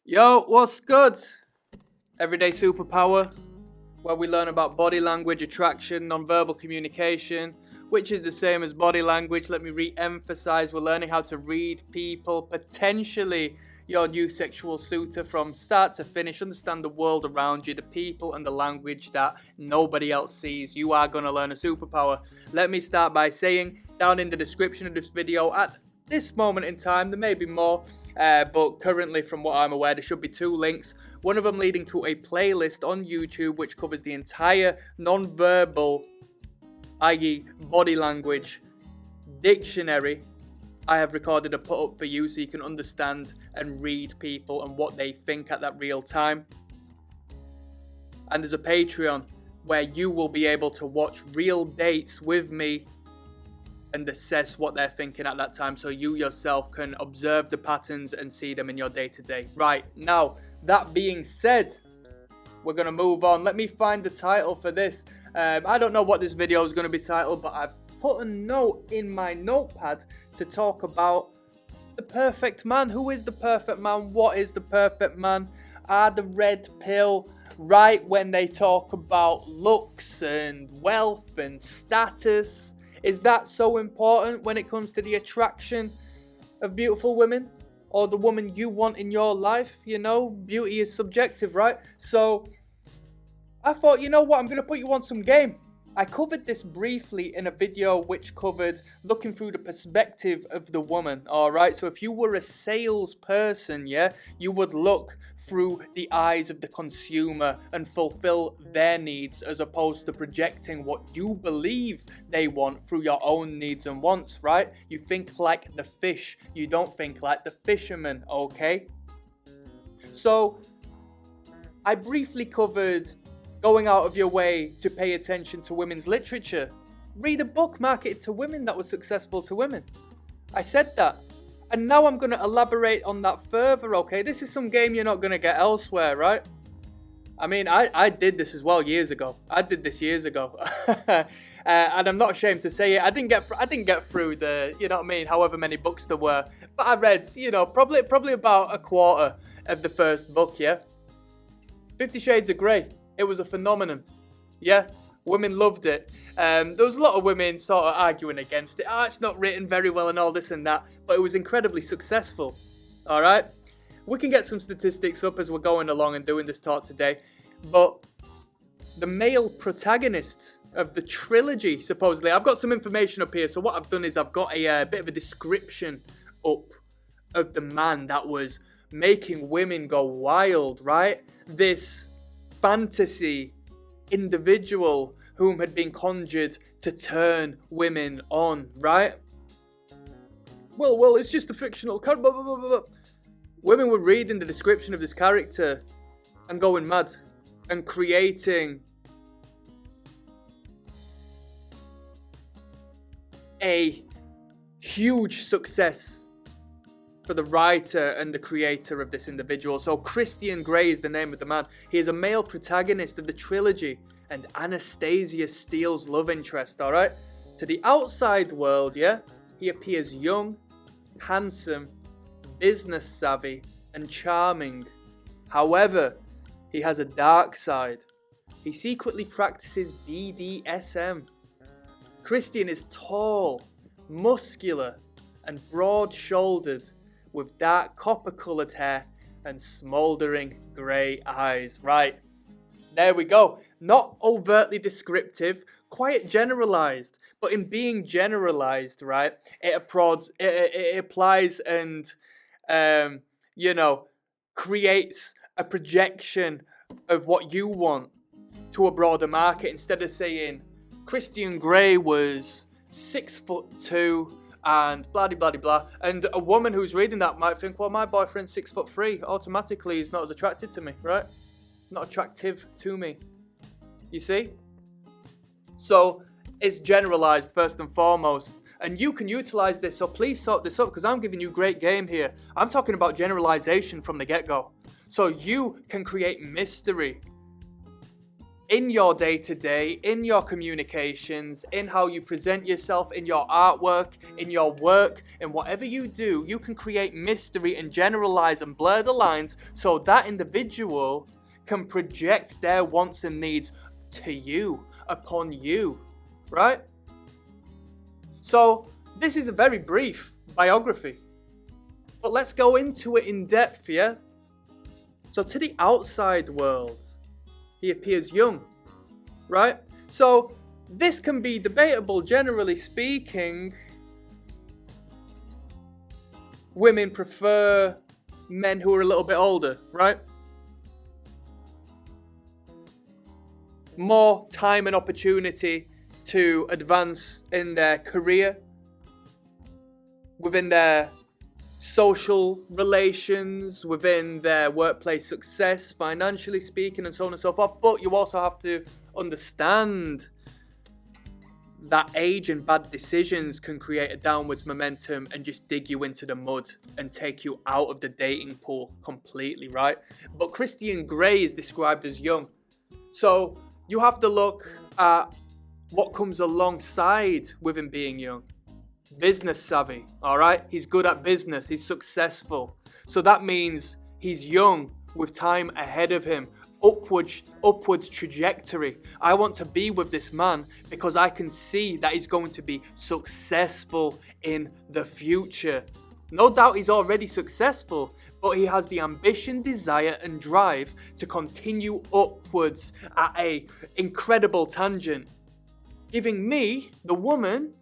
Yo, what's good? Everyday Superpower, where we learn about body language, attraction, non-verbal communication, which is the same as body language. Let me re-emphasize, we're learning how to read people, potentially your new sexual suitor from start to finish, understand the world around you, the people and the language that nobody else sees. You are going to learn a superpower. Let me start by saying, down in the description of this video, at this moment in time, there may be more, but currently from what I'm aware, there should be 2 links. One of them leading to a playlist on YouTube which covers the entire non-verbal, i.e. body language, dictionary I have recorded and put up for you so you can understand and read people and what they think at that real time. And there's a Patreon where you will be able to watch real dates with me and assess what they're thinking at that time so you yourself can observe the patterns and see them in your day-to-day. Right, now, that being said, we're going to move on. Let me find the title for this. I don't know what this video is going to be titled, but I've put a note in my notepad to talk about the perfect man. Who is the perfect man? What is the perfect man? Are the red pill right when they talk about looks and wealth and status? Is that so important when it comes to the attraction of beautiful women? Or the woman you want in your life? You know, beauty is subjective, right? So, I thought, you know what, I'm going to put you on some game. I covered this briefly in a video which covered looking through the perspective of the woman, alright? So if you were a salesperson, yeah, you would look through the eyes of the consumer and fulfill their needs as opposed to projecting what you believe they want through your own needs and wants, right? You think like the fish, you don't think like the fisherman, okay? So, I briefly covered going out of your way to pay attention to women's literature. Read a book marketed to women that was successful to women. I said that. And now I'm going to elaborate on that further, okay? This is some game you're not going to get elsewhere, right? I mean, I did this as well years ago. I did this years ago. And I'm not ashamed to say it. I didn't get through the, you know what I mean, however many books there were. But I read, you know, probably about a quarter of the first book, yeah? 50 Shades of Grey. It was a phenomenon. Yeah, women loved it. There was a lot of women sort of arguing against it. Oh, it's not written very well and all this and that. But it was incredibly successful. All right? We can get some statistics up as we're going along and doing this talk today. But the male protagonist of the trilogy, supposedly, I've got some information up here. So what I've done is I've got a bit of a description up of the man that was making women go wild, right? This fantasy individual whom had been conjured to turn women on, right? Well, it's just a fictional character. Blah, blah, blah, blah. Women were reading the description of this character and going mad and creating a huge success for the writer and the creator of this individual. So Christian Grey is the name of the man. He is a male protagonist of the trilogy and Anastasia Steele's love interest, alright? To the outside world, yeah, he appears young, handsome, business savvy, and charming. However, he has a dark side. He secretly practices BDSM. Christian is tall, muscular, and broad-shouldered, with dark copper-coloured hair and smouldering grey eyes. Right, there we go. Not overtly descriptive, quite generalised. But in being generalised, right, it applies and, you know, creates a projection of what you want to a broader market. Instead of saying Christian Grey was 6'2", and blah blah blah blah, and a woman who's reading that might think, well, my boyfriend's 6'3", automatically he's not as attracted to me, right? Not attractive to me. You see? So it's generalized first and foremost, and you can utilize this. So please sort this up because I'm giving you great game here. I'm talking about generalization from the get-go, so you can create mystery in your day-to-day, in your communications, in how you present yourself, in your artwork, in your work, in whatever you do, you can create mystery and generalize and blur the lines so that individual can project their wants and needs to you, upon you, right? So this is a very brief biography, but let's go into it in depth, yeah? So to the outside world, he appears young, right? So this can be debatable. Generally speaking, women prefer men who are a little bit older, right? More time and opportunity to advance in their career, within their social relations, within their workplace success, financially speaking, and so on and so forth. But you also have to understand that age and bad decisions can create a downwards momentum and just dig you into the mud and take you out of the dating pool completely, right? But Christian Grey is described as young. So you have to look at what comes alongside with him being young. Business savvy, all right? He's good at business. He's successful. So that means he's young with time ahead of him. Upwards trajectory. I want to be with this man because I can see that he's going to be successful in the future. No doubt he's already successful, but he has the ambition, desire, and drive to continue upwards at an incredible tangent, giving me, the woman,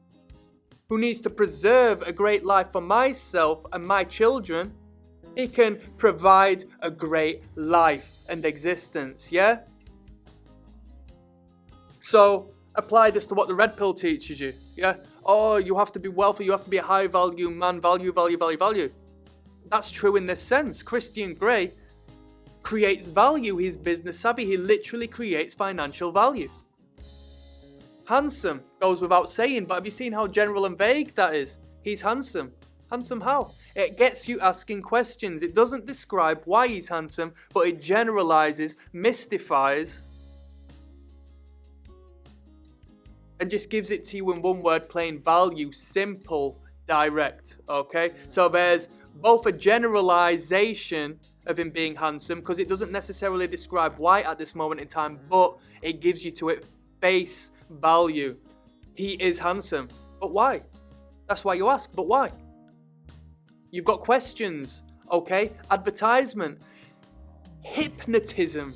who needs to preserve a great life for myself and my children, he can provide a great life and existence, yeah? So, apply this to what the red pill teaches you, yeah? Oh, you have to be wealthy, you have to be a high value man, value. That's true in this sense. Christian Grey creates value, he's business savvy, he literally creates financial value. Handsome goes without saying, but have you seen how general and vague that is? He's handsome. Handsome how? It gets you asking questions. It doesn't describe why he's handsome, but it generalizes, mystifies, and just gives it to you in one word, plain value, simple, direct, okay? So there's both a generalization of him being handsome, because it doesn't necessarily describe why at this moment in time, but it gives you to it face value. He is handsome, but why? That's why you ask, but why? You've got questions, okay? Advertisement, hypnotism,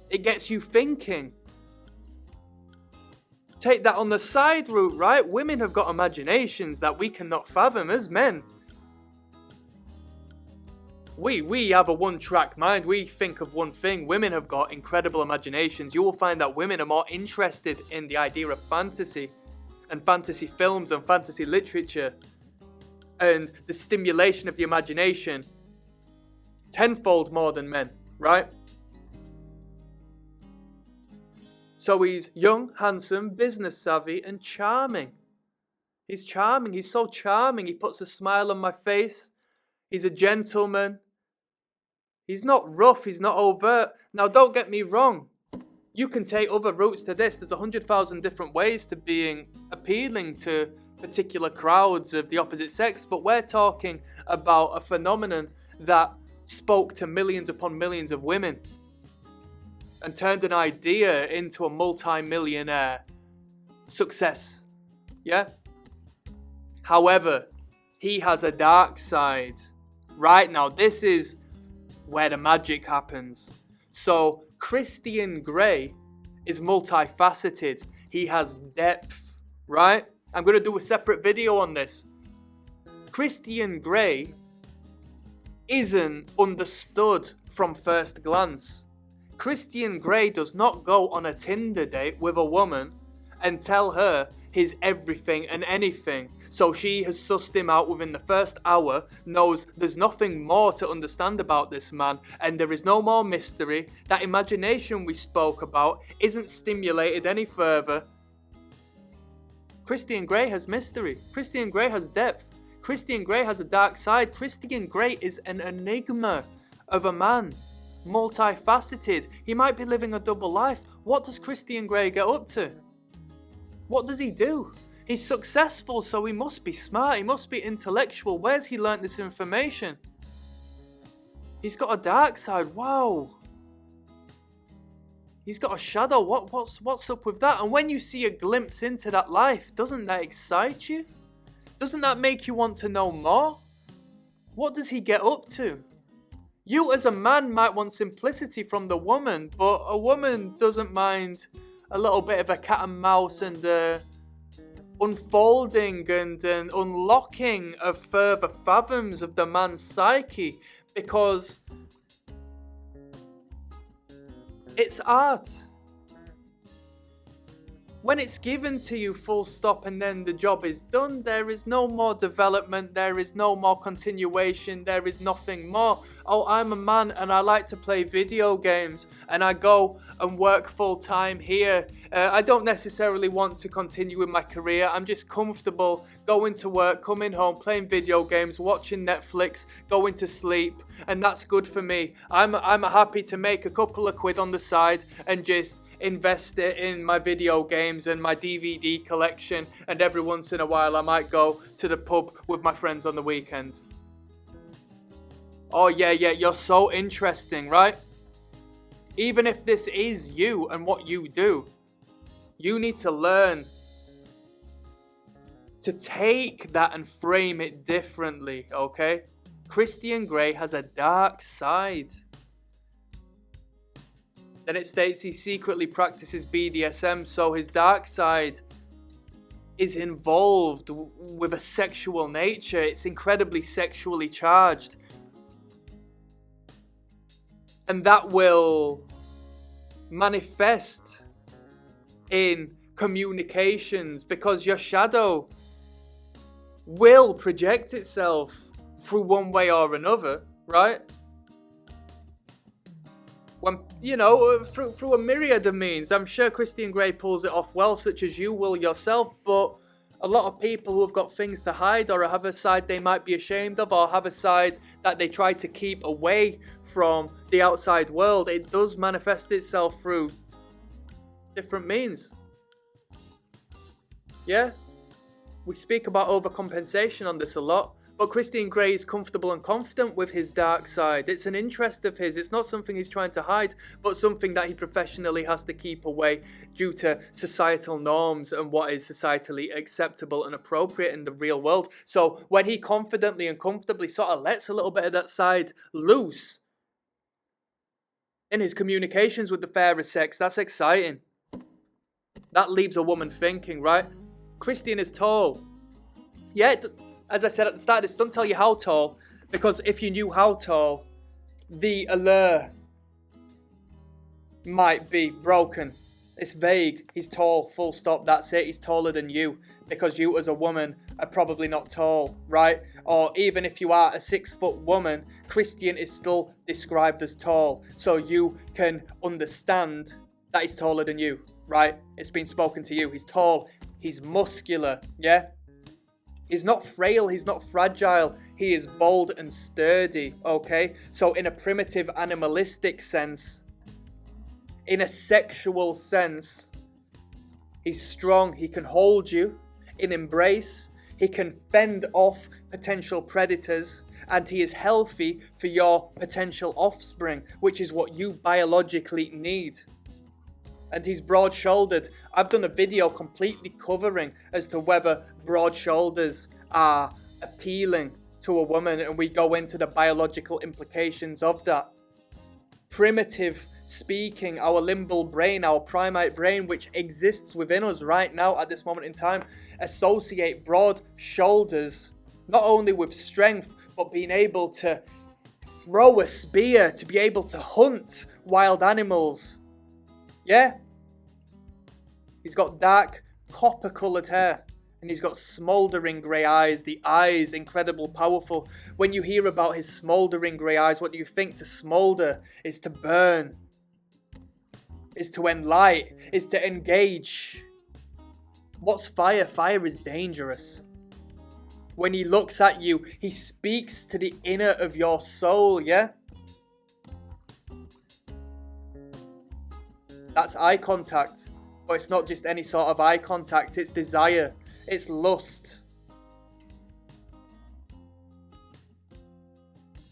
it gets you thinking. Take that on the side route, right? Women have got imaginations that we cannot fathom as men. We have a one-track mind. We think of one thing. Women have got incredible imaginations. You will find that women are more interested in the idea of fantasy and fantasy films and fantasy literature and the stimulation of the imagination tenfold more than men, right? So he's young, handsome, business savvy, and charming. He's charming. He's so charming. He puts a smile on my face. He's a gentleman. He's not rough. He's not overt. Now, don't get me wrong. You can take other routes to this. There's 100,000 different ways to being appealing to particular crowds of the opposite sex, but we're talking about a phenomenon that spoke to millions upon millions of women and turned an idea into a multi-millionaire success. Yeah? However, he has a dark side. Right now, this is where the magic happens. So, Christian Grey is multifaceted. He has depth, right? I'm going to do a separate video on this. Christian Grey isn't understood from first glance. Christian Grey does not go on a Tinder date with a woman and tell her his everything and anything. So she has sussed him out within the first hour, knows there's nothing more to understand about this man, and there is no more mystery. That imagination we spoke about isn't stimulated any further. Christian Grey has mystery. Christian Grey has depth. Christian Grey has a dark side. Christian Grey is an enigma of a man. Multifaceted. He might be living a double life. What does Christian Grey get up to? What does he do? He's successful, so he must be smart, he must be intellectual. Where's he learnt this information? He's got a dark side, wow. He's got a shadow, what's up with that? And when you see a glimpse into that life, doesn't that excite you? Doesn't that make you want to know more? What does he get up to? You as a man might want simplicity from the woman, but a woman doesn't mind a little bit of a cat and mouse and unfolding and unlocking of further fathoms of the man's psyche, because it's art. When it's given to you full stop and then the job is done, there is no more development, there is no more continuation, there is nothing more. Oh, I'm a man and I like to play video games and I go and work full time here. I don't necessarily want to continue with my career. I'm just comfortable going to work, coming home, playing video games, watching Netflix, going to sleep, and that's good for me. I'm happy to make a couple of quid on the side and just invest it in my video games and my DVD collection, and every once in a while I might go to the pub with my friends on the weekend. Oh yeah, you're so interesting, right? Even if this is you and what you do, you need to learn to take that and frame it differently, okay? Christian Grey has a dark side. Then it states he secretly practices BDSM, so his dark side is involved with a sexual nature. It's incredibly sexually charged. And that will manifest in communications, because your shadow will project itself through one way or another, right? When, through a myriad of means. I'm sure Christian Grey pulls it off well, such as you will yourself, but a lot of people who have got things to hide, or have a side they might be ashamed of, or have a side that they try to keep away from the outside world, it does manifest itself through different means. Yeah? We speak about overcompensation on this a lot. But Christian Grey is comfortable and confident with his dark side. It's an interest of his. It's not something he's trying to hide, but something that he professionally has to keep away due to societal norms and what is societally acceptable and appropriate in the real world. So when he confidently and comfortably sort of lets a little bit of that side loose in his communications with the fairer sex, that's exciting. That leaves a woman thinking, right? Christian is tall. Yeah, as I said at the start, this doesn't tell you how tall, because if you knew how tall, the allure might be broken. It's vague. He's tall, full stop, that's it. He's taller than you, because you as a woman are probably not tall, right? Or even if you are a 6-foot woman, Christian is still described as tall, so you can understand that he's taller than you, right? It's been spoken to you. He's tall, he's muscular, yeah? He's not frail, he's not fragile, he is bold and sturdy, okay? So in a primitive animalistic sense, in a sexual sense, he's strong, he can hold you in embrace, he can fend off potential predators, and he is healthy for your potential offspring, which is what you biologically need. And he's broad-shouldered. I've done a video completely covering as to whether broad shoulders are appealing to a woman, and we go into the biological implications of that. Primitive speaking, our limbal brain, our primate brain, which exists within us right now at this moment in time, associate broad shoulders not only with strength, but being able to throw a spear, to be able to hunt wild animals. Yeah? He's got dark copper-coloured hair, and he's got smouldering grey eyes. The eyes, incredibly powerful. When you hear about his smouldering grey eyes, what do you think? To smoulder is to burn, is to enlight, is to engage. What's fire? Fire is dangerous. When he looks at you, he speaks to the inner of your soul, yeah? That's eye contact. But it's not just any sort of eye contact, it's desire, it's lust.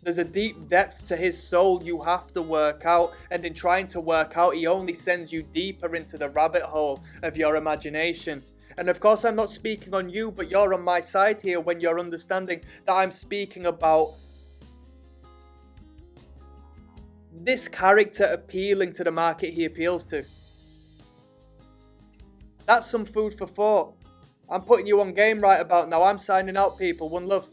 There's a deep depth to his soul you have to work out, and in trying to work out, he only sends you deeper into the rabbit hole of your imagination. And of course, I'm not speaking on you, but you're on my side here when you're understanding that I'm speaking about this character appealing to the market he appeals to. That's some food for thought. I'm putting you on game right about now. I'm signing out, people. One love.